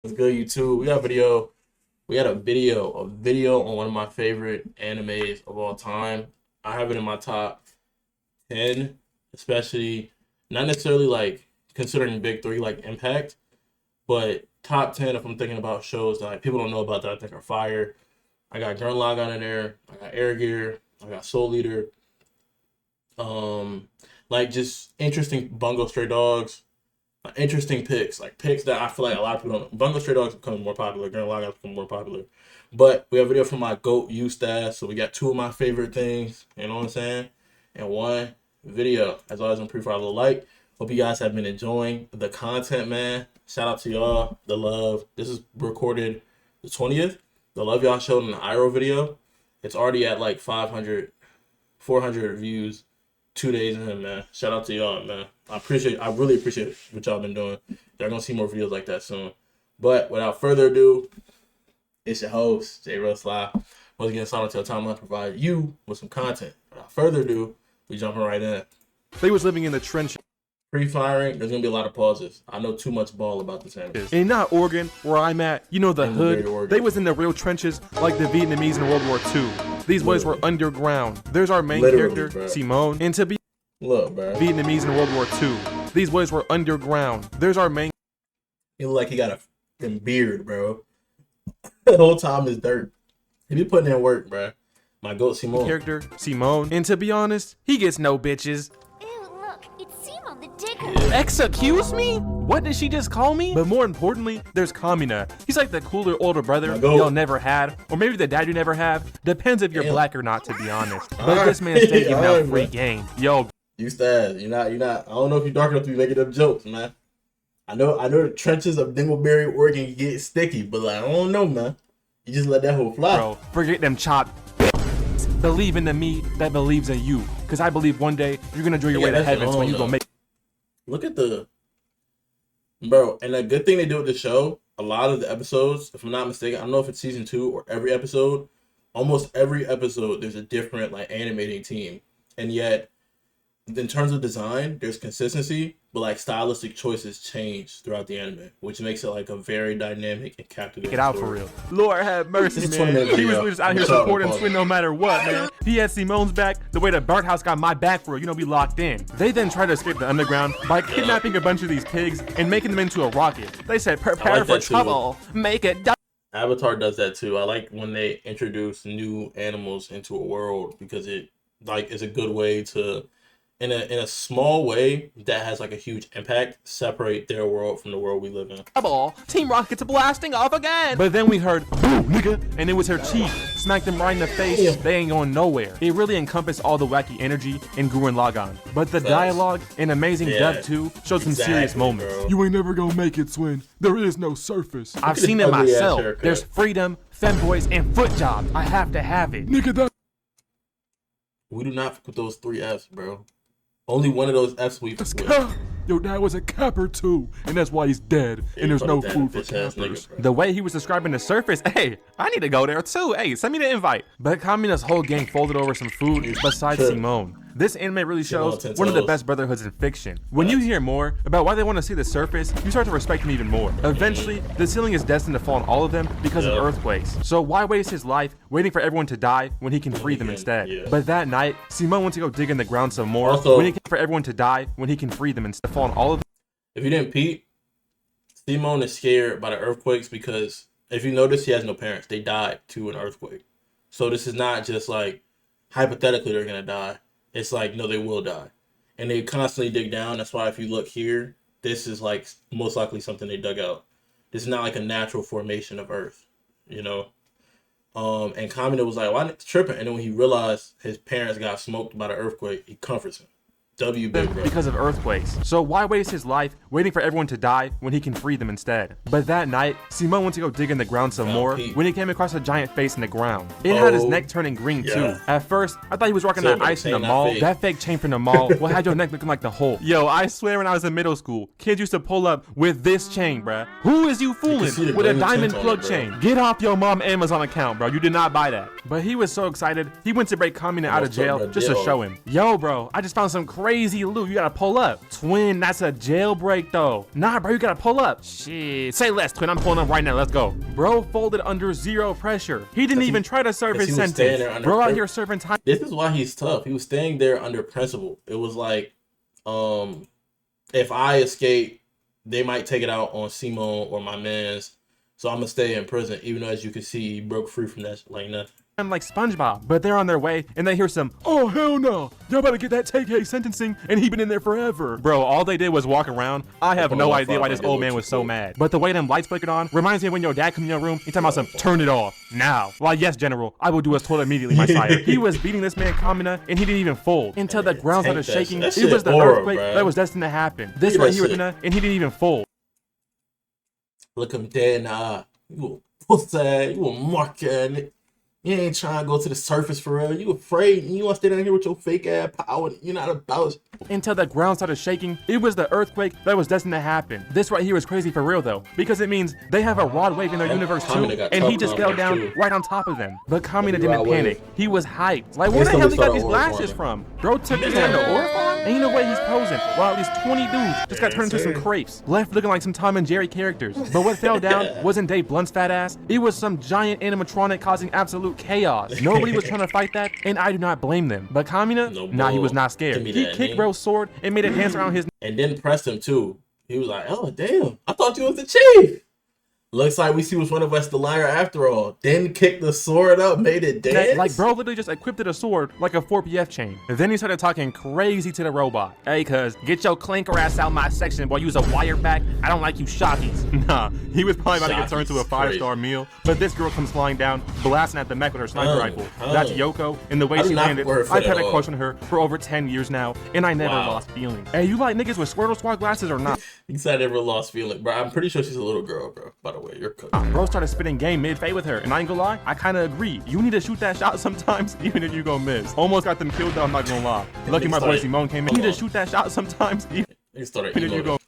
What's good, YouTube? We got a video. We had a video on one of my favorite animes of all time. I have it in my top 10, especially not necessarily like considering big three like Impact, but top 10 if I'm thinking about shows that like, people don't know about that I think are fire. I got Gurren Lagann in there. I got Air Gear. I got Soul Leader. Um, like just interesting Bungo Stray Dogs. Interesting picks, like picks that I feel like a lot of people don't know. Bungo Stray Dogs becoming more popular, Grand Lagann becoming more popular. But we have a video from my GOAT Eustace, so we got two of my favorite things, you know what I'm saying? And one video. As always, I'm pretty for a little like. Hope you guys have been enjoying the content, man. Shout out to y'all, the love. This is recorded the 20th. The love y'all showed in the IRO video. It's already at like 500, 400 views 2 days in, man. Shout out to y'all, man. I really appreciate what y'all been doing. Y'all gonna see more videos like that soon. But without further ado, it's your host, J Rose Live. Once again, Silent Tell Timeline provide you with some content. Without further ado, we jumping right in. They was living in the trenches. Pre-firing, there's gonna be a lot of pauses. I know too much ball about this anime. And not Oregon, where I'm at, you know, the In hood. Oregon. They was in the real trenches like the Vietnamese in World War II. These boys were underground. There's our main Literally, character, bro. Simone. And to be Look, bro. Vietnamese in World War II. These boys were underground. There's our main He look like he got a fucking beard, bro. The whole time is dirt. He be putting in work, bro. My goat Simone. character, Simone. And to be honest, he gets no bitches. Ew, look, it's Simon the Digger. Excuse me? What did she just call me? But more importantly, there's Kamina. He's like the cooler older brother My goat. y'all never had, or maybe the dad you never have. Depends if you're Damn. black or not, to be honest. But Alright. this man's taking out Alright, free bro. game. Yo, Eustace, you're not. I don't know if you're dark enough to be making up jokes, man. I know the trenches of Dingleberry, Oregon get sticky, but like, I don't know, man. You just let that whole fly. bro, forget them chopped. Believe in the me that believes in you. Cause I believe one day you're gonna draw your Yeah, way to that's heaven long, when you though. gonna make Look at the bro, and a good thing they do with the show. A lot of the episodes, if I'm not mistaken, I don't know if it's season 2 or every episode. Almost every episode, there's a different like animating team, and yet in terms of design, there's consistency, but like stylistic choices change throughout the anime, which makes it like a very dynamic and captivating. it out for story. real. Lord have mercy, This is 20 man. minutes He was ago. just out here Sorry, supporting pause. Twin no matter what, man. He had Simone's back the way the birdhouse got my back for, you know, we locked in. They then tried to escape the underground by kidnapping a bunch of these pigs and making them into a rocket. They said, prepare like for that too. trouble, make it die. Avatar does that too. I like when they introduce new animals into a world because it like is a good way to in a small way that has like a huge impact separate their world from the world we live in. Trouble. Team Rocket's blasting off again. But then we heard, boo, nigga, and it was her chief. Smacked them right in the face. Yeah. They ain't going nowhere. It really encompassed all the wacky energy in Gurren Lagann. But the dialogue and amazing Yeah, dub too showed some serious exactly, moments. bro. You ain't never gonna make it, Swin. There is no surface. I've his seen it ugly ass myself. haircut. There's freedom, femboys, and foot jobs. I have to have it. Nigga, that We do not fuck with those 3 F's, bro. Only one of those F's we fuck with. cap. Your dad was a capper too, and that's why he's dead. Yeah, And there's no fuck food that for bitch-ass cappers. nigga, bro. The way he was describing the surface, hey, I need to go there too. Hey, send me the invite. But Kamina's whole gang folded over some food besides Sure. Simone. This anime really shows Simone one of the Tento's. best brotherhoods in fiction. When you hear more about why they want to see the surface, you start to respect them even more. Eventually, the ceiling is destined to fall on all of them because of Yeah. earthquakes. So why waste his life waiting for everyone to die when he can free them can, instead? yeah. But that night, Simone went to go dig in the ground some more. Also- when he came for everyone to die when he can free them instead of fall on all of them. If you didn't peep, Simone is scared by the earthquakes because if you notice, he has no parents. They died to an earthquake. So this is not just like hypothetically they're gonna die. It's like no, they will die, and they constantly dig down. That's why if you look here, this is like most likely something they dug out. This is not like a natural formation of Earth, you know. And Kamina was like, "Why not tripping?" And then when he realized his parents got smoked by the earthquake, he comforts him. W big bro. Because of earthquakes. So why waste his life waiting for everyone to die when he can free them instead? But that night, Simone went to go dig in the ground some more Pete. when he came across a giant face in the ground. It had his Oh, neck turning green yeah. too. At first, I thought he was rocking So, that ice in the saying that mall. fake. That fake chain from the mall will have your neck looking like the Hulk. Yo, I swear when I was in middle school, kids used to pull up with this chain, bruh. Who is you fooling see the with a diamond diamond tint on plug it, bro. chain? Get off your mom Amazon account, bro. You did not buy that. But he was so excited, he went to break Kamina out of What's up, jail bro? just to Jail. show him. Yo, bro, I just found some crazy crazy loot. You gotta pull up. Twin, that's a jailbreak though. Nah, bro, you gotta pull up. Shit. Say less, Twin. I'm pulling up right now. Let's go. Bro folded under zero pressure. He didn't even try to serve his sentence. Bro out here serving time. This is why he's tough. He was staying there under principle. It was like, if I escape, they might take it out on Simone or my mans. So I'm gonna stay in prison, even though, as you can see, he broke free from that like nothing. Like SpongeBob, but they're on their way and they hear some, oh hell no, y'all better get that TK sentencing, and he been in there forever. Bro, all they did was walk around. I have no idea why this old man was so mad, but the way them lights flickered on reminds me of when your dad come in your room, he talking about some, turn it off now. Why, yes general, I will do as told immediately, my sire. He was beating this man Kamina and he didn't even fold until the ground started shaking. It was the earthquake that was destined to happen. This right here, and he didn't even fold. Look him dead in the eye. You a pussy, you a marker. You ain't trying to go to the surface for real. You afraid. You want to stay down here with your fake ass power. You're not about it. Until the ground started shaking, it was the earthquake that was destined to happen. This right here is crazy for real though, because it means they have a rod wave in their universe too, and he just fell down right on top of them. But Kamina didn't panic. He was hyped. Like, where the hell he got these glasses from? Bro took his hand to Orphan? Ain't no way he's posing, while these 20 dudes just got turned into some crepes, left looking like some Tom and Jerry characters. But what fell down wasn't Dave Blunt's fat ass. It was some giant animatronic causing absolute chaos. Nobody was trying to fight that, and I do not blame them. But Kamina, nah, he was not scared. He kicked Bro's sword and made it dance around his and then pressed him too. He was like, oh damn, I thought you was the chief. Looks like we see which one of us the liar after all. Then kicked the sword up, made it dance. Like, bro literally just equipped a sword like a 4PF chain. And then he started talking crazy to the robot. Hey, cuz, get your clanker ass out my section, boy. Use a wire back. I don't like you shockies. Nah, he was probably about to get turned to a 5-star meal. But this girl comes flying down, blasting at the mech with her sniper rifle. That's Yoko, and the way she landed, I've had a crush on her for over 10 years now, and I never lost feeling. Hey, you like niggas with Squirtle Squad glasses or not? He said I never lost feeling, bro. I'm pretty sure she's a little girl, bro. By the way, you're cooked. Bro started spitting game mid-fade with her, and I ain't gonna lie, I kinda agree. You need to shoot that shot sometimes, even if you gon' miss. Almost got them killed though, I'm not gonna lie. Lucky my boy Simone came in. You need to shoot that shot sometimes, even if you gon'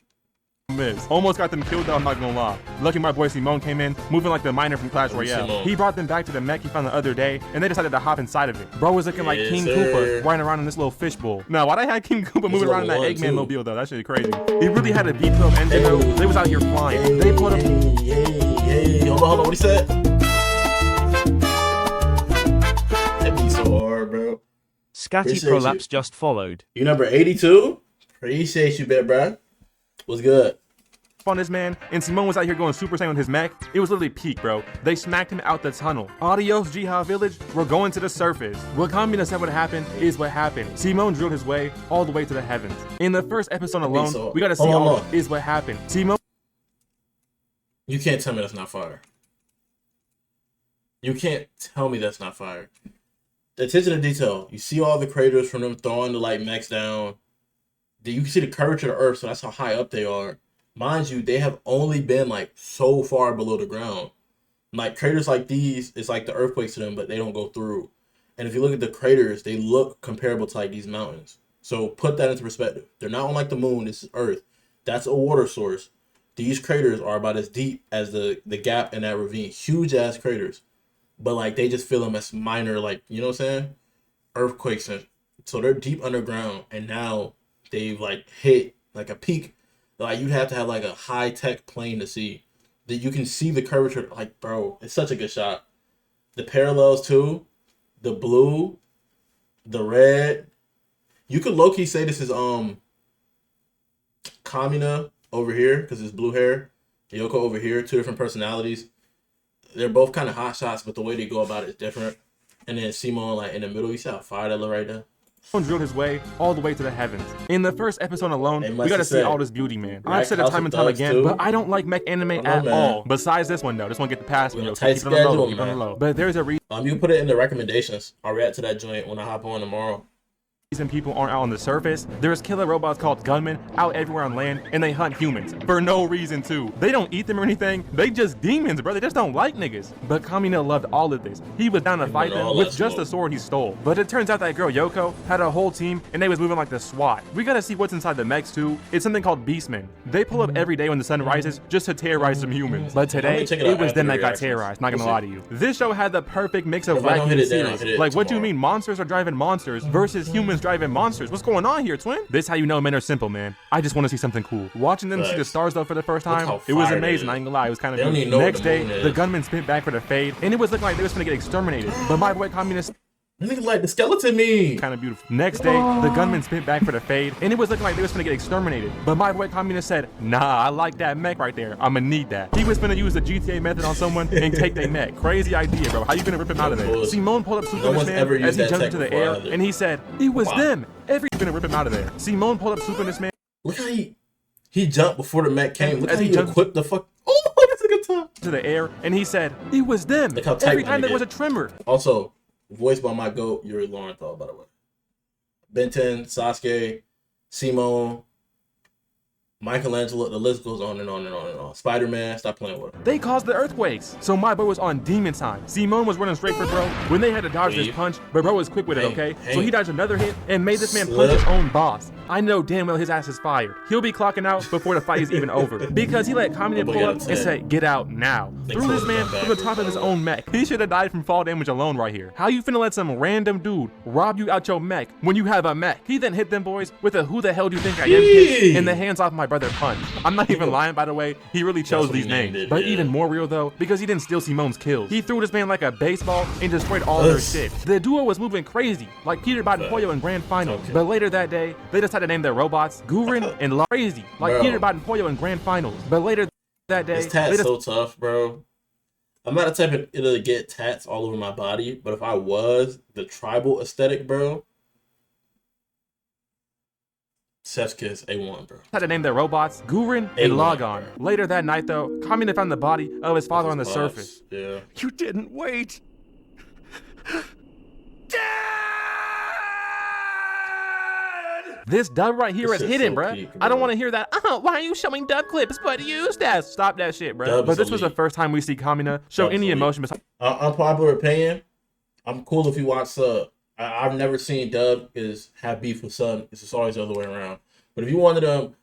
miss. Almost got them killed though, I'm not gonna lie. Lucky my boy Simone came in, moving like the miner from Clash Royale. He brought them back to the mech he found the other day, and they decided to hop inside of it. Bro was looking like King Koopa, riding around in this little fishbowl. Now, why they had King Koopa moving around in that Eggman mobile though? That shit crazy. He really had a V12 engine though. They was out here flying. They put him. Hold on, what he said? That be so hard, bro. Scatty Prolapse just followed. You number 82? Appreciate you, bet, bro. What's good? On this man, and Simone was out here going Super Saiyan with his mech. It was literally peak, bro. They smacked him out the tunnel. Adios, Jihad Village. We're going to the surface. What Kamina said would happen is what happened. Simone drilled his way all the way to the heavens. In the first episode alone, we got to see all is what happened. Simone. You can't tell me that's not fire. You can't tell me that's not fire. The attention to detail. You see all the craters from them throwing the like mechs down. You can see the curvature of the earth, so that's how high up they are. Mind you, they have only been like so far below the ground. Like craters like these, it's like the earthquakes to them, but they don't go through. And if you look at the craters, they look comparable to like these mountains. So put that into perspective. They're not on like the moon. This is Earth. That's a water source. These craters are about as deep as the gap in that ravine. Huge ass craters. But like they just feel them as minor, like, you know what I'm saying? Earthquakes. And so they're deep underground. And now they've like hit like a peak. Like you'd have to have like a high tech plane to see. That you can see the curvature. Like, bro, it's such a good shot. The parallels too. The blue. The red. You could low-key say this is Kamina over here because it's blue hair. Yoko over here, two different personalities. They're both kind of hot shots, but the way they go about it is different. And then Simone like in the middle, you see how fire that look right there? Drilled his way all the way to the heavens. In the first episode alone, we gotta see all this beauty, man. I've said it time and time again, but I don't like mech anime at all. Besides this one though, this one get the pass me. Keep it on the low. But there's a reason. You can put it in the recommendations. I'll react to that joint when I hop on tomorrow. People aren't out on the surface. There's killer robots called gunmen out everywhere on land, and they hunt humans for no reason too. They don't eat them or anything. They just demons, bro. They just don't like niggas. But Kamina loved all of this. He was down to fight them with just the sword he stole. But it turns out that girl Yoko had a whole team, and they was moving like the SWAT. We gotta see what's inside the mechs too. It's something called Beastmen. They pull up every day when the sun rises just to terrorize some humans. But today, it was them that got terrorized. Not gonna lie to you. This show had the perfect mix of wacky and serious. Like, what do you mean monsters are driving monsters versus humans driving monsters. What's going on here, twin? This how you know men are simple, man. I just want to see something cool. Watching them see the stars though for the first time, it was amazing. I ain't gonna lie, it was kind of cool. Next day, the gunman spent back for the fade, and it was looking like they was gonna get exterminated. But my boy communist. Nigga like the skeleton meme. Kind of beautiful. Next day, the gunman spent back for the fade, and it was looking like they was gonna get exterminated. But my boy communist said, nah, I like that mech right there. I'ma need that. He was gonna use the GTA method on someone and take their neck. Crazy idea, bro. How you gonna rip him out of there? Simone pulled up Super this man as he jumped into the air, and he said, it was them. Gonna rip him out of there. Simone pulled up Super this man. Look how he jumped before the mech came. Look how he equipped the fuck. Oh, that's a good time. To the air, and he said, it was them. Look how tight every time there was a tremor. Also, voiced by my GOAT, Yuri Lowenthal, by the way. Ben 10, Sasuke, Simone, Michelangelo, the list goes on and on and on and on. Spider-Man, stop playing with him. They caused the earthquakes. So my boy was on demon time. Simone was running straight for bro when they had to dodge this punch, but bro was quick with it, okay? So he dodged another hit and made this man punch his own boss. I know damn well his ass is fired. He'll be clocking out before the fight is even over because he let Kamine pull up and say, get out now. Threw this man from the top of his own mech. He should have died from fall damage alone right here. How you finna let some random dude rob you out your mech when you have a mech? He then hit them boys with a who the hell do you think I am kick and the hands off my brother punch. I'm not even lying, by the way. He really chose these names. But even more real though, because he didn't steal Simone's kills. He threw this man like a baseball and destroyed all their shit. The duo was moving crazy, like Peter Biden Pollo in Grand Final. But later that day, they decided to name their robots Gurren and Crazy, like Peter Biden Pollo in Grand Finals. But later that day, this tat's so tough, bro. I'm not the type of to get tats all over my body, but if I was the tribal aesthetic, bro, Chef's Kiss A1, bro. Had to name their robots Gurren and Lagann. Later that night, though, Kamine found the body of his father on the surface. Yeah. You didn't wait. This dub right here is hidden, so bruh. I don't want to hear that. Why are you showing dub clips? But use that. Stop that shit, bruh. But this was the first time we see Kamine show any emotion. Unpopular opinion. I'm cool if you watch sub. I've never seen dub have beef with sub. It's just always the other way around. But if you wanted them,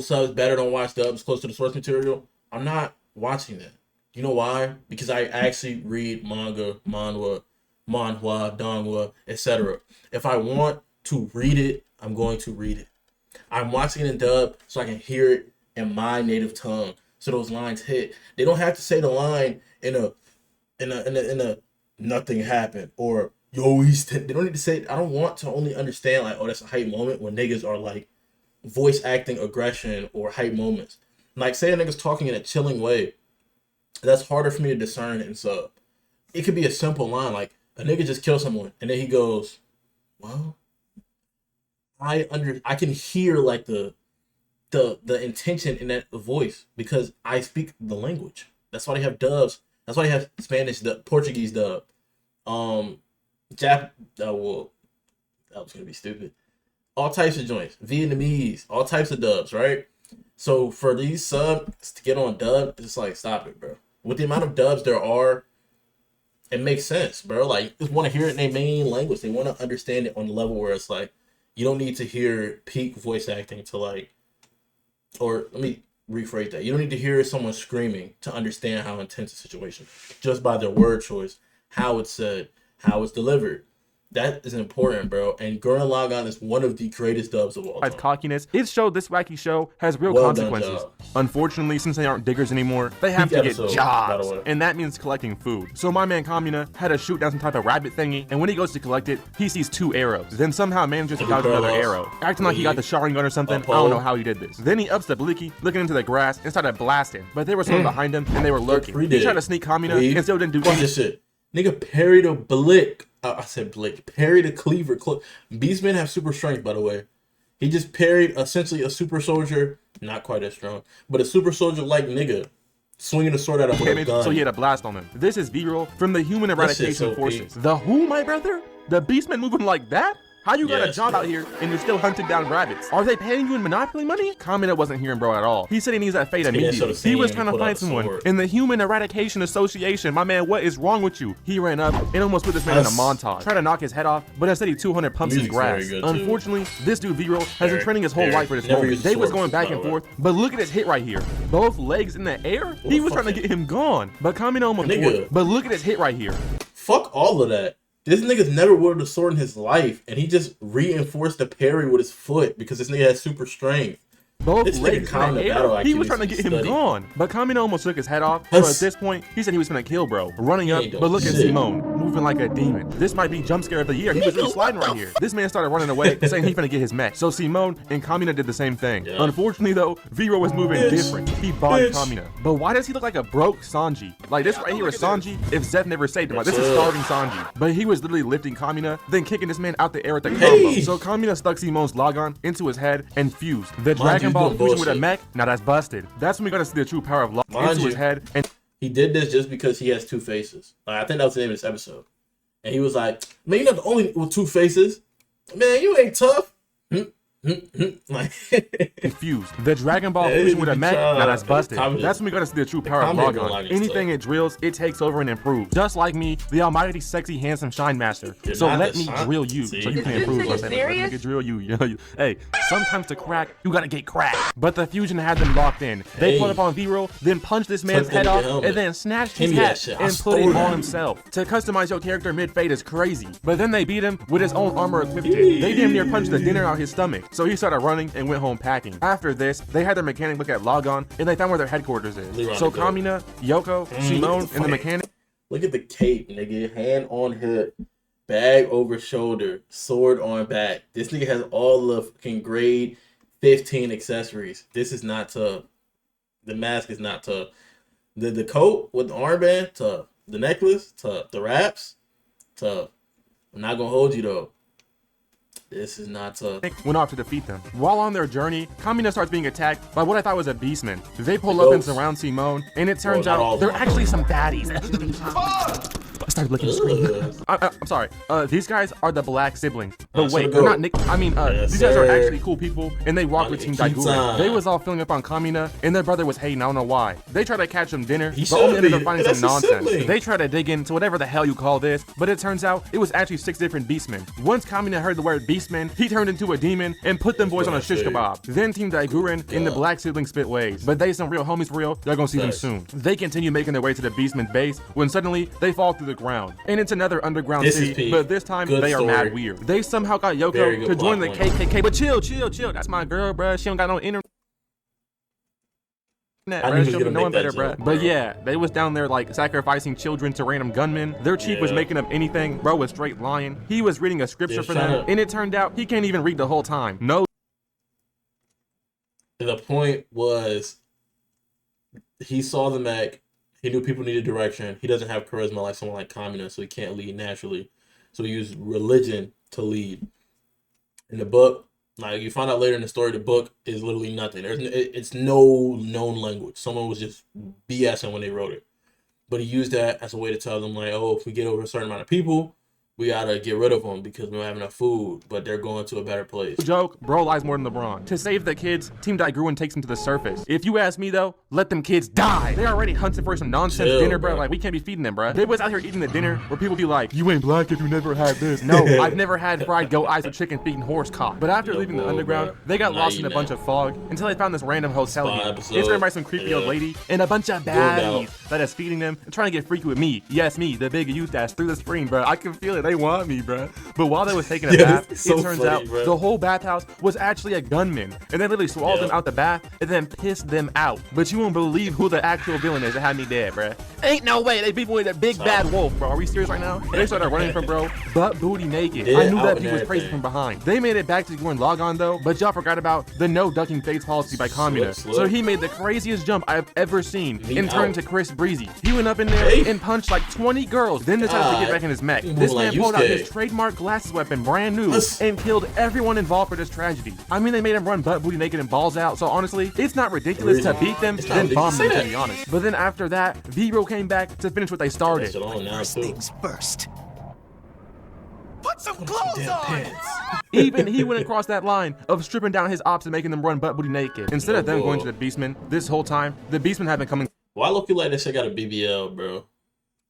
sub's better, don't watch dub, it's close to the source material, I'm not watching that. You know why? Because I actually read manga, manhwa, donghua, etc. If I want to read it, I'm going to read it. I'm watching it in dub so I can hear it in my native tongue, so those lines hit. They don't have to say the line in a nothing happened or yo, they don't need to say. I don't want to only understand like, oh, that's a hype moment when niggas are like voice acting aggression or hype moments. Like, say a nigga's talking in a chilling way, that's harder for me to discern in sub. It could be a simple line like a nigga just killed someone and then he goes, well, I can hear like the intention in that voice because I speak the language. That's why they have dubs. That's why they have Spanish dub, Portuguese dub. Well, that was gonna be stupid. All types of joints, Vietnamese, all types of dubs, right? So for these subs to get on dub, it's just like, stop it, bro. With the amount of dubs there are, it makes sense, bro. Like, just want to hear it in their main language. They want to understand it on the level where it's like, you don't need to hear peak voice acting to like, or let me rephrase that. You don't need to hear someone screaming to understand how intense the situation is. Just by their word choice, how it's said, how it's delivered. That is important, bro. And Gurren Lagann is one of the greatest dubs of all time. Cockiness. It showed this wacky show has real consequences. Unfortunately, since they aren't diggers anymore, they have to get jobs. And that means collecting food. So my man Kamine had to shoot down some type of rabbit thingy, and when he goes to collect it, he sees 2 arrows. Then somehow manages to dodge another arrow. Acting like he got the Sharingan or something. I don't know how he did this. Then he ups the blicky, looking into the grass, and started blasting. But there was someone behind him, and they were lurking. He tried to sneak Kamine, and still didn't do anything. Nigga parried a blick. I said blick. Parried a cleaver. Beastmen have super strength, by the way. He just parried essentially a super soldier, not quite as strong, but a super soldier like nigga, swinging a sword at him with a gun. So he had a blast on him. This is B-roll from the Human Eradication Forces. The who, my brother? The Beastmen moving like that? How you got a job out here and you're still hunting down rabbits? Are they paying you in Monopoly money? Kamine wasn't hearing bro at all. He said he needs that fate immediately. He was trying to find someone in the Human Eradication Association. My man, what is wrong with you? He ran up and almost put this man in a montage. Tried to knock his head off, but instead he 200 pumps in grass. Unfortunately, this dude V-Roll has been training his whole life for this moment. They was going back and forth, but look at this hit right here. Both legs in the air? He was trying to get him gone. But Kamine almost but look at this hit right here. Fuck all of that. This nigga's never wielded a sword in his life, and he just reinforced the parry with his foot because this nigga has super strength. Both legs in the air. He was trying to get him gone, but Kamina almost took his head off. So at this point, he said he was gonna kill bro. Running up, but look at Simone, moving like a demon. This might be jump scare of the year. He was really sliding right here. This man started running away, saying he's gonna get his mech. So Simone and Kamina did the same thing. Yeah. Unfortunately though, Vero was moving different. He bodied Kamina. But why does he look like a broke Sanji? Like this right here is Sanji if Zeph never saved him. Like this is starving Sanji. But he was literally lifting Kamina, then kicking this man out the air with the combo. So Kamina stuck Simone's Lagann into his head and fused. The Dragon Ball fusion with a mech. Now that's busted. That's when we got to see the true power of Lagann into his head. And he did this just because he has two faces. Like, I think that was the name of this episode. And he was like, man, you're not the only with two faces. Man, you ain't tough. Like fused. The Dragon Ball fusion with a mech. Now that's busted. That's when we got to see the true power of Lagann. Anything it drills, it takes over and improves. Just like me, the almighty, sexy, handsome Shine Master. So let me drill you so you can improve. Let me drill you. Hey, sometimes to crack, you gotta get cracked. But the fusion had them locked in. They pulled up on Vero, then punched this man's head off, and then snatched his hat and put it on himself. To customize your character mid-fade is crazy. But then they beat him with his own armor equipped. They damn near punched the dinner out his stomach. So he started running and went home packing. After this, they had their mechanic look at Lagann and they found where their headquarters is. So Kamina, Yoko, Simone, and the mechanic. Look at the cape, nigga. Hand on hip, bag over shoulder, sword on back. This nigga has all the fucking grade 15 accessories. This is not tough. The mask is not tough. The coat with the armband, tough. The necklace, tough. The wraps, tough. I'm not gonna hold you though. This is not tough. Went off to defeat them. While on their journey, Kamina starts being attacked by what I thought was a beastman. They pull up and surround Simone, and it turns out they're actually some baddies. I started looking at the screen. I'm sorry. These guys are the black siblings. But wait, they're not Nick. I mean, these guys are actually cool people, and they walk with Team Daigura. They was all filling up on Kamina, and their brother was hating. I don't know why. They tried to catch them dinner, but only ended up finding some nonsense. They tried to dig into whatever the hell you call this, but it turns out it was actually 6 different beastmen. Once Kamina heard the word beastmen, he turned into a demon and put them boys on a shish kebab. Then Team Daiguren and the black siblings split ways, but they some real homies for real. You're gonna see them soon. They continue making their way to the beastman's base when suddenly they fall through the ground. And it's another underground city, but this time they are mad weird. They somehow got Yoko to join the KKK, but chill. That's my girl, bruh. She don't got no internet. She'll be knowing better, bruh. But yeah, they was down there like sacrificing children to random gunmen. Their chief was making up anything. Bro was straight lying. He was reading a scripture for them, and it turned out he can't even read the whole time. No. The point was, he saw the mech. He knew people needed direction. He doesn't have charisma like someone like Kamina, so he can't lead naturally. So he used religion to lead. In the book, like you find out later in the story, the book is literally nothing. It's no known language. Someone was just BSing when they wrote it. But he used that as a way to tell them, like, oh, if we get over a certain amount of people, we gotta get rid of them because we don't have enough food, but they're going to a better place. Joke, bro lies more than LeBron. To save the kids, Team Daiguren takes them to the surface. If you ask me though, let them kids die. They're already hunting for some nonsense dinner, bro. Like, we can't be feeding them, bro. They was out here eating the dinner where people be like, you ain't black if you never had this. No, I've never had fried goat eyes with chicken feeding horse cock. But after leaving the underground, they got lost in a bunch of fog until they found this random hotel here. It's run by some creepy old lady and a bunch of baddies that is feeding them and trying to get freaky with me. Yes, me, the big youth that's through the screen, bro. I can feel it. They want me, bro. But while they was taking a bath, it turns out the whole bathhouse was actually a gunman. And they literally swallowed them out the bath and then pissed them out. But you won't believe who the actual villain is that had me dead, bro. Ain't no way they beat me with a big bad wolf, bro. Are we serious right now? And they started running from bro, butt booty naked. I knew that he was crazy from behind. They made it back to Gurren Lagann though, but y'all forgot about the no ducking face policy by Kamina. So he made the craziest jump I've ever seen and turned to Chris Breezy. He went up in there and punched like 20 girls, then decided to get back in his mech. This man pulled out his trademark glasses weapon, brand new, and killed everyone involved for this tragedy. I mean, they made him run butt booty naked and balls out, so honestly, it's not ridiculous to beat them, then bomb them, to be honest. But then after that, Vero came back to finish what they started. First things first. Put some clothes on! Even he went across that line of stripping down his ops and making them run butt booty naked. Instead of them going to the Beastmen, this whole time, the Beastmen have been coming. Why look you like this shit got a BBL, bro?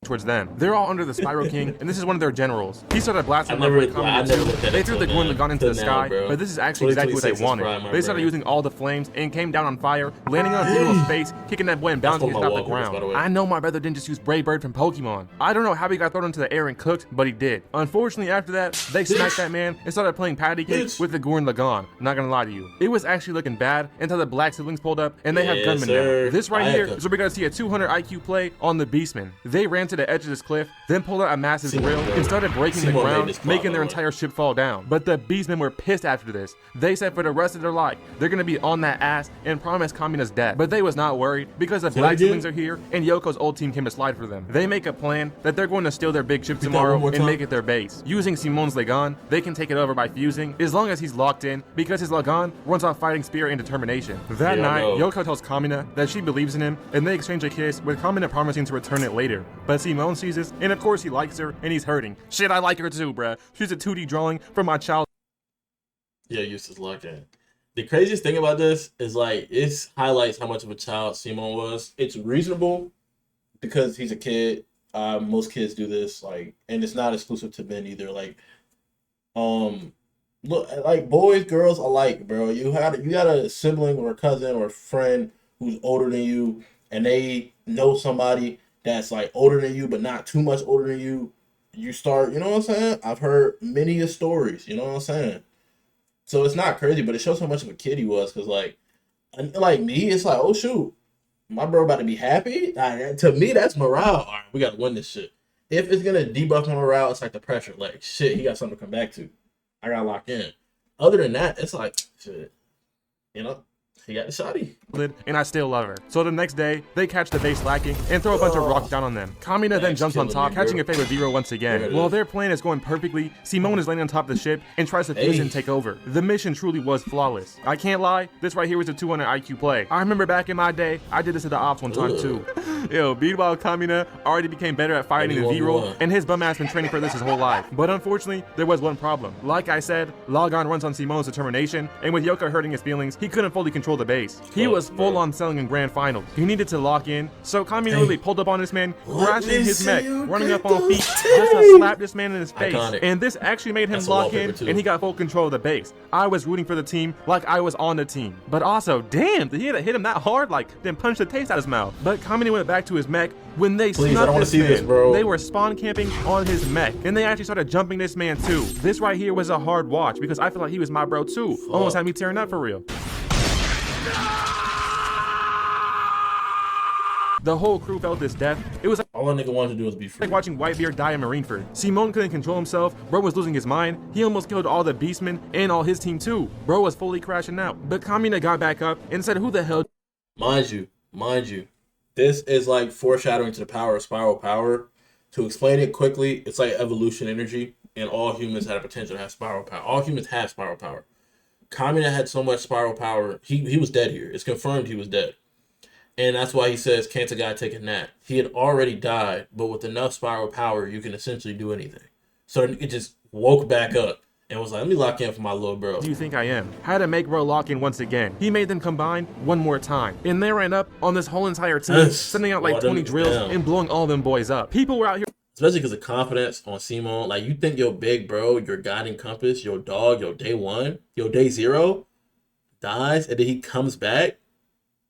towards them. They're all under the Spiral King, and this is one of their generals. He started blasting them with Kamina too. They threw the Gurren Lagann into the sky, but this is actually exactly what they wanted. They started using all the flames and came down on fire, landing on Hero's face, kicking that boy and bouncing him off the ground. I know my brother didn't just use Brave Bird from Pokemon. I don't know how he got thrown into the air and cooked, but he did. Unfortunately, after that, they smacked that man and started playing patty cake with the Gurren Lagann. Not gonna lie to you. It was actually looking bad until the black siblings pulled up, and they have gunmen now. This right here is where we're gonna see a 200 IQ play on the Beastmen. They ran to the edge of this cliff, then pulled out a massive drill and started breaking the ground, making their entire ship fall down. But the Beastmen were pissed after this. They said for the rest of their life, they're gonna be on that ass and promise Kamina's death. But they was not worried because the black siblings are here and Yoko's old team came to slide for them. They make a plan that they're going to steal their big ship tomorrow and make it their base. Using Simon's Lagann, they can take it over by fusing as long as he's locked in because his Lagann runs off fighting spirit and determination. That night, Yoko tells Kamina that she believes in him and they exchange a kiss with Kamina promising to return it later. But Simone sees this and of course he likes her and he's hurting. Shit, I like her too, bruh. She's a 2D drawing from my child. Yeah, Eustace locked in. The craziest thing about this is like it highlights how much of a child Simone was. It's reasonable because he's a kid. Most kids do this, like, and it's not exclusive to men either. Like, look, like boys, girls alike, bro. You got a sibling or a cousin or a friend who's older than you, and they know somebody that's like older than you, but not too much older than you. You start, you know what I'm saying? I've heard many stories, you know what I'm saying? So it's not crazy, but it shows how much of a kid he was. Cause like me, it's like, oh shoot, my bro about to be happy. To me, that's morale. All right, we gotta win this shit. If it's gonna debuff my morale, it's like the pressure. Like shit, he got something to come back to. I gotta lock in. Other than that, it's like shit. You know, he got the shotty. And I still love her. So the next day, they catch the base lacking and throw a bunch of rocks down on them. Kamina then jumps on top, catching a fatal zero once again. While their plan is going perfectly, Simone is landing on top of the ship and tries to fuse and take over. The mission truly was flawless. I can't lie, this right here was a 200 IQ play. I remember back in my day, I did this at the ops one time too. Yo, meanwhile, Kamina already became better at fighting the V-roll, and his bum ass been training for this his whole life. But unfortunately, there was one problem. Like I said, Lagann runs on Simone's determination, and with Yoko hurting his feelings, he couldn't fully control the base. He was full on selling in grand finals. He needed to lock in, so Kamina really pulled up on this man, crashing his mech, running up on feet, just to slap this man in his face. And this actually made him lock in, and he got full control of the base. I was rooting for the team like I was on the team. But also, damn, did he hit him that hard? Like, then punch the taste out of his mouth. But Kamina went back to his mech when they snuck this man. They were spawn camping on his mech, and they actually started jumping this man too. This right here was a hard watch because I feel like he was my bro too. Almost had me tearing up for real. The whole crew felt this death. It was like all a nigga wanted to do was be free. Like watching Whitebeard die in Marineford. Simone couldn't control himself. Bro was losing his mind. He almost killed all the Beastmen and all his team too. Bro was fully crashing out. But Kamina got back up and said, who the hell? Mind you, this is like foreshadowing to the power of spiral power. To explain it quickly, it's like evolution energy, and all humans had a potential to have spiral power. All humans have spiral power. Kamina had so much spiral power, he was dead here. It's confirmed he was dead. And that's why he says, can't a guy take a nap? He had already died, but with enough spiral power, you can essentially do anything. So it just woke back up and was like, let me lock in for my little bro. Do you think I am? Had to make bro lock in once again. He made them combine one more time. And they ran up on this whole entire team, sending out like 20 drills and blowing all them boys up. People were out here. Especially because of confidence on Simone. Like, you think your big bro, your guiding compass, your dog, your day one, your day zero dies, and then he comes back?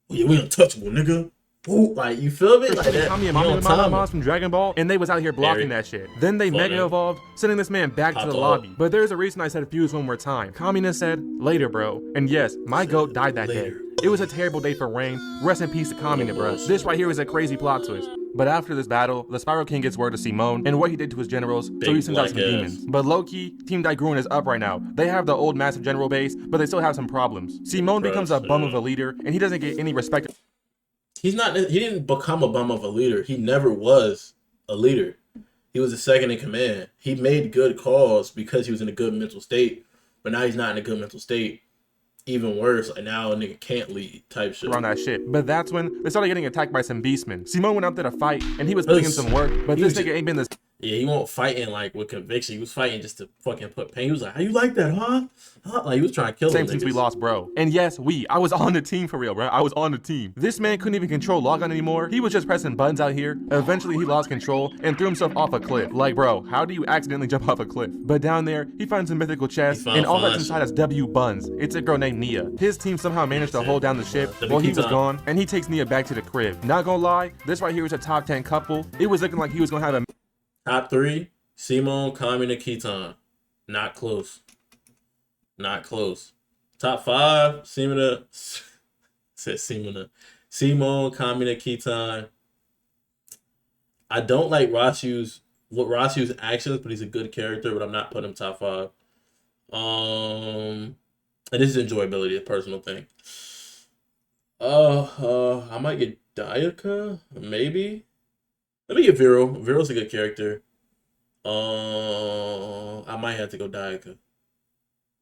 Yeah, we untouchable, nigga. Ooh, like, you feel me? Like that. Tommy and Mama from Dragon Ball, and they was out here blocking that shit. Then they mega evolved, sending this man back to the lobby. But there's a reason I said fuse one more time. Kamina said, later, bro. And yes, my goat died that day. It was a terrible day for Rain. Rest in peace to Kamina, bro. This right here is a crazy plot twist. But after this battle, the Spiral King gets word to Simone and what he did to his generals, so he sends out some demons. But low-key, Team Gurren is up right now. They have the old massive general base, but they still have some problems. Simone becomes a bum of a leader, and he doesn't get any respect. He didn't become a bum of a leader. He never was a leader. He was a second in command. He made good calls because he was in a good mental state, but now he's not in a good mental state. Even worse, like now a nigga can't lead type shit. Around that shit. But that's when they started getting attacked by some beastmen. Simone went out there to fight, and he was putting in some work, but this nigga ain't been this. Yeah, he won't fighting like with conviction. He was fighting just to fucking put pain. He was like, "How you like that, huh? Huh?" Like he was trying to kill Same them since niggas. we lost bro. And yes, I was on the team for real, bro. I was on the team. This man couldn't even control Lagann anymore. He was just pressing buttons out here. Eventually he lost control and threw himself off a cliff. Like bro, how do you accidentally jump off a cliff? But down there, he finds a mythical chest and all that's inside is W Buns. It's a girl named Nia. His team somehow managed to hold down the ship while he was gone, and he takes Nia back to the crib. Not gonna lie, this right here is a top 10 couple. It was looking like he was gonna have a top 3. Simone, Kamina, Kitan. Not close. Not close. Top 5, Simona. Said Simona. Simone, Kamina, Kitan. I don't like Rasu's actions, but he's a good character, but I'm not putting him top 5. And this is enjoyability, a personal thing. I might get Dayaka, maybe. Let me get Vero. Vero's a good character. I might have to go Dayaka.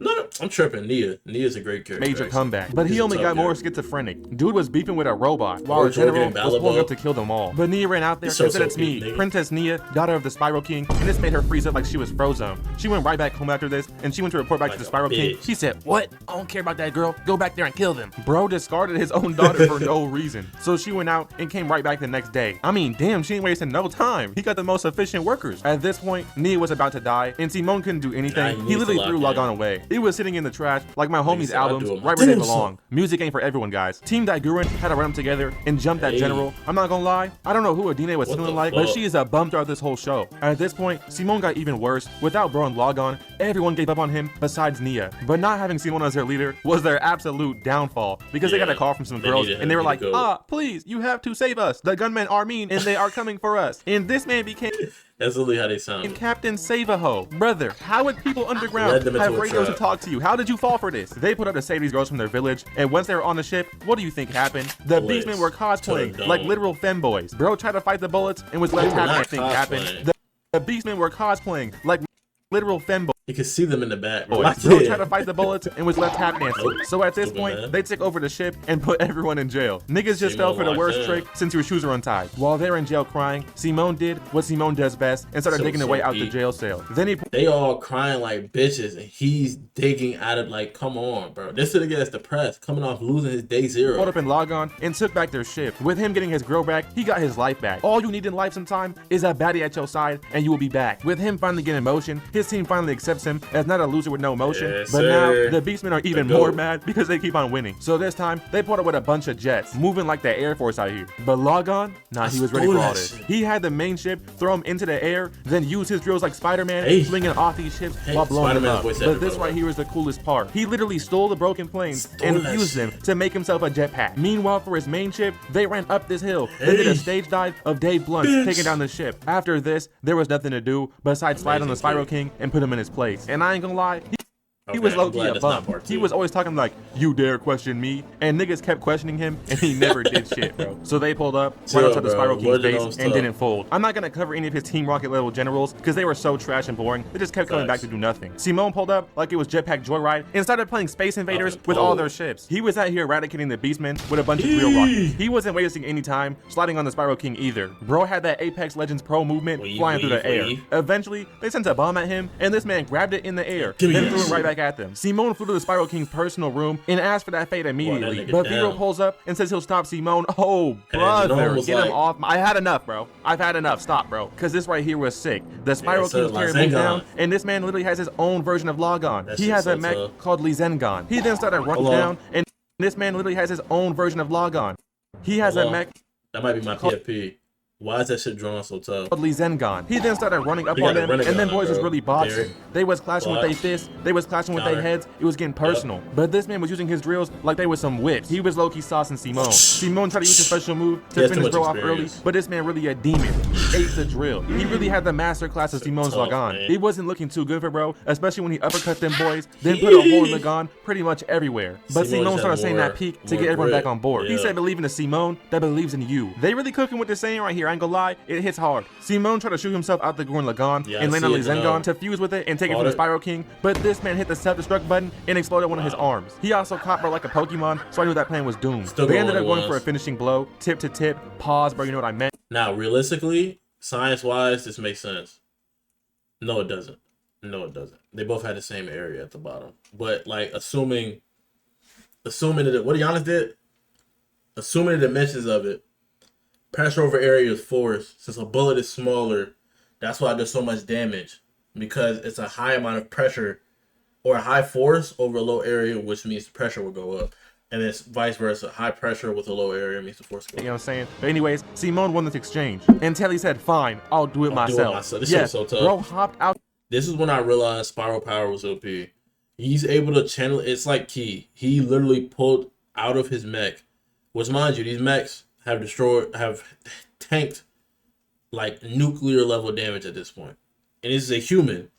No, I'm tripping. Nia's a great character. Major comeback, but he only got more schizophrenic. Dude was beefing with a robot while a general was pulling up to kill them all. But Nia ran out there and said, "It's me, Princess Nia, daughter of the Spiral King," and this made her freeze up like she was frozen. She went right back home after this, and she went to report back to the Spiral King. She said, "What? I don't care about that girl. Go back there and kill them." Bro discarded his own daughter for no reason. So she went out and came right back the next day. I mean, damn, she ain't wasting no time. He got the most efficient workers. At this point, Nia was about to die, and Simone couldn't do anything. He literally threw Lagann away. It was sitting in the trash like my homie's albums, right where they belong. Music ain't for everyone, guys. Team Gurren had to run them together and jump that general. I'm not gonna lie, I don't know who Adine was feeling like, but she is a bum throughout this whole show. At this point, Simone got even worse. Without bro and Lagann, everyone gave up on him besides Nia. But not having Simone as their leader was their absolute downfall, because they got a call from some girls and they were like, please, you have to save us. The gunmen are mean and they are coming for us. And this man became That's literally how they sound. And Captain Save-A-Ho. Brother, how would people underground have radios to talk to you? How did you fall for this? They put up to save these girls from their village, and once they were on the ship, what do you think happened? The beastmen were cosplaying like literal femboys. Bro tried to fight the bullets and was left tapped, I think happened. The beastmen were cosplaying like literal femboys. You can see them in the back. Bro tried to fight the bullets and was left tap dancing. So at this point, they took over the ship and put everyone in jail. Niggas just fell for the worst trick since your shoes are untied. While they're in jail crying, Simone did what Simone does best and started digging their way out the jail cell. Then they all crying like bitches, and he's digging out of like, come on, bro. This nigga is depressed, coming off losing his day 0. Pulled up in Lagann and took back their ship. With him getting his girl back, he got his life back. All you need in life sometime is a baddie at your side, and you will be back. With him finally getting motion, his team finally accepts him as not a loser with no emotion, but now the beastmen are even more mad because they keep on winning. So this time they pulled up with a bunch of jets, moving like the Air Force out here. But Lagann, nah, he was ready for all this. He had the main ship throw him into the air, then use his drills like Spider-Man, slinging off these ships while blowing them up. But this right here is the coolest part. He literally stole the broken planes and fused them to make himself a jetpack. Meanwhile, for his main ship, they ran up this hill, then did a stage dive of Dave Blunt's taking down the ship. After this, there was nothing to do besides slide on the Spiral King and put him in his place. And I ain't gonna lie, he was low-key a bum. He was always talking like, "You dare question me?" And niggas kept questioning him, and he never did shit, bro. So they pulled up, went up to the Spiral King's base, and didn't fold. I'm not gonna cover any of his Team Rocket level generals, because they were so trash and boring, they just kept coming back to do nothing. Simone pulled up like it was Jetpack Joyride, and started playing Space Invaders with all their ships. He was out here eradicating the Beastmen with a bunch of real rockets. He wasn't wasting any time sliding on the Spiral King either. Bro had that Apex Legends Pro movement flying through the air. Eventually, they sent a bomb at him, and this man grabbed it in the air, then threw it right back at them. Simone flew to the Spiral King's personal room and asked for that fate immediately. But Vero pulls up and says he'll stop Simone. Oh, brother, get him off. I had enough, bro. I've had enough. Stop, bro. Because this right here was sick. The Spiral King's carrying me down, and this man literally has his own version of Lagann. He has a mech called Lagann. He then started running down, and this man literally has his own version of Lagann. He has a mech. That might be my PFP. Why is that shit drawn so tough? Lagann. He then started running up on them, and then boys was really boxing. They was clashing with their fists, they was clashing with their heads, it was getting personal. But this man was using his drills like they was some whips. He was low-key saucing Simone. Simone tried to use his special move to finish bro off early, but this man really a demon. He ate the drill. He really had the master class of Simone's Lagann. It wasn't looking too good for bro, especially when he uppercut them boys, then put a hole in Lagann pretty much everywhere. But Simone started saying that peak to get everyone back on board. He said believe in a Simone that believes in you. They really cooking with this saying right here. I ain't gonna lie, it hits hard. Simone tried to shoot himself out the Gurren Lagann and land on Lagann to fuse with it and take it from the Spiral King, but this man hit the self-destruct button and exploded one of his arms. He also caught bro like a Pokemon, so I knew that plan was doomed. They ended up going for a finishing blow, tip to tip, pause, bro, you know what I meant. Now, realistically, science-wise, this makes sense. No, it doesn't. No, it doesn't. They both had the same area at the bottom. But like assuming that what Giannis did, assuming the dimensions of it, pressure over area is force. Since a bullet is smaller, that's why there's so much damage, because it's a high amount of pressure or a high force over a low area, which means the pressure will go up. And it's vice versa. High pressure with a low area means the force goes up. You know what I'm saying? But anyways, Simone won this exchange. And Telly said, fine, I'll do it myself. This yes, was so tough. bro hopped out. This is when I realized Spiral Power was OP. He's able to channel. It's like Key. He literally pulled out of his mech, which, mind you, these mechs have tanked like nuclear level damage at this point. And this is a human.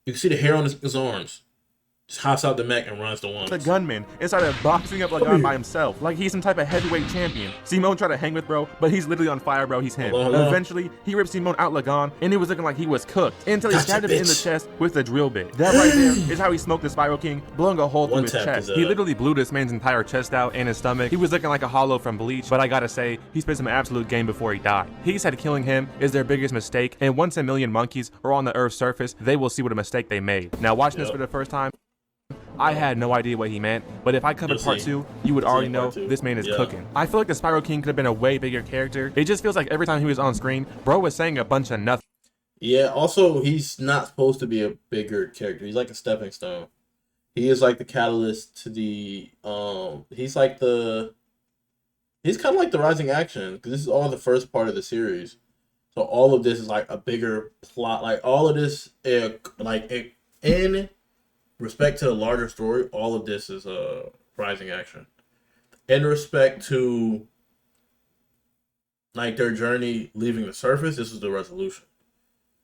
You can see the hair on his arms. Just hops out the mech and runs to one. The gunman and started boxing up Lagann by himself, like he's some type of heavyweight champion. Simone tried to hang with bro, but he's literally on fire, bro. He's him. Eventually, he ripped Simone out Lagann, and it was looking like he was cooked until he stabbed him in the chest with the drill bit. That right there is how he smoked the Spiral King, blowing a hole through his chest. He literally blew this man's entire chest out and his stomach. He was looking like a hollow from Bleach, but I gotta say, he spent some absolute game before he died. He said killing him is their biggest mistake, and once a million monkeys are on the Earth's surface, they will see what a mistake they made. Now, watching this for the first time, I had no idea what he meant, but if I covered part 2, you would already know this man is cooking. I feel like the Spiral King could have been a way bigger character. It just feels like every time he was on screen, bro was saying a bunch of nothing. Yeah, also, he's not supposed to be a bigger character. He's like a stepping stone. He is like the catalyst to the, he's kind of like the rising action, because this is all the first part of the series. So all of this is like a bigger plot. Like all of this, in respect to the larger story, all of this is rising action. In respect to like their journey leaving the surface, this is the resolution.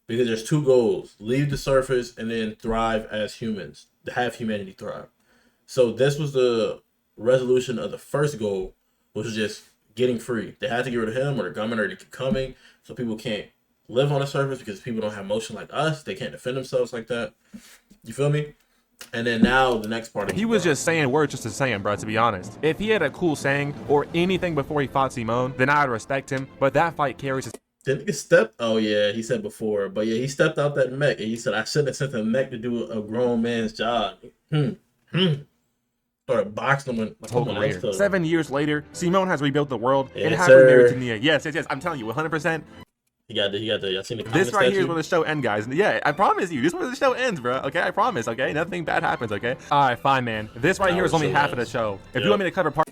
Because there's 2 goals: leave the surface and then thrive as humans, to have humanity thrive. So this was the resolution of the first goal, which was just getting free. They had to get rid of him, or the gunmen are to keep coming, so people can't live on the surface, because people don't have motion like us. They can't defend themselves like that. You feel me? And then now the next part. He was just saying words just to say them, bro, to be honest. If he had a cool saying or anything before he fought Simone, then I would respect him. But that fight carries his... Didn't he step? Oh, yeah, he said before. But yeah, he stepped out that mech and he said, I shouldn't have sent the mech to do a grown man's job. Started boxing him. Whole career. 7 years later, Simone has rebuilt the world and Yes, happily married sir. to Nia. Yes. I'm telling you, 100%. He got the. I seen the. This right here is where the show ends, guys. Yeah, I promise you, this is where the show ends, bro. Okay, I promise. Okay, nothing bad happens. Okay. All right, fine, man. This right here is only half of the show. If you want me to cover part.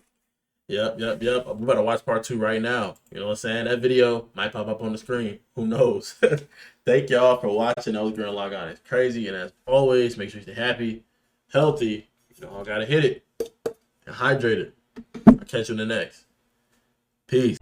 Yep. We better watch part 2 right now. You know what I'm saying? That video might pop up on the screen. Who knows? Thank y'all for watching. That was Gurren Lagann. It's crazy, and as always, make sure you stay happy, healthy. You all gotta hit it and hydrate it. I'll catch you in the next. Peace.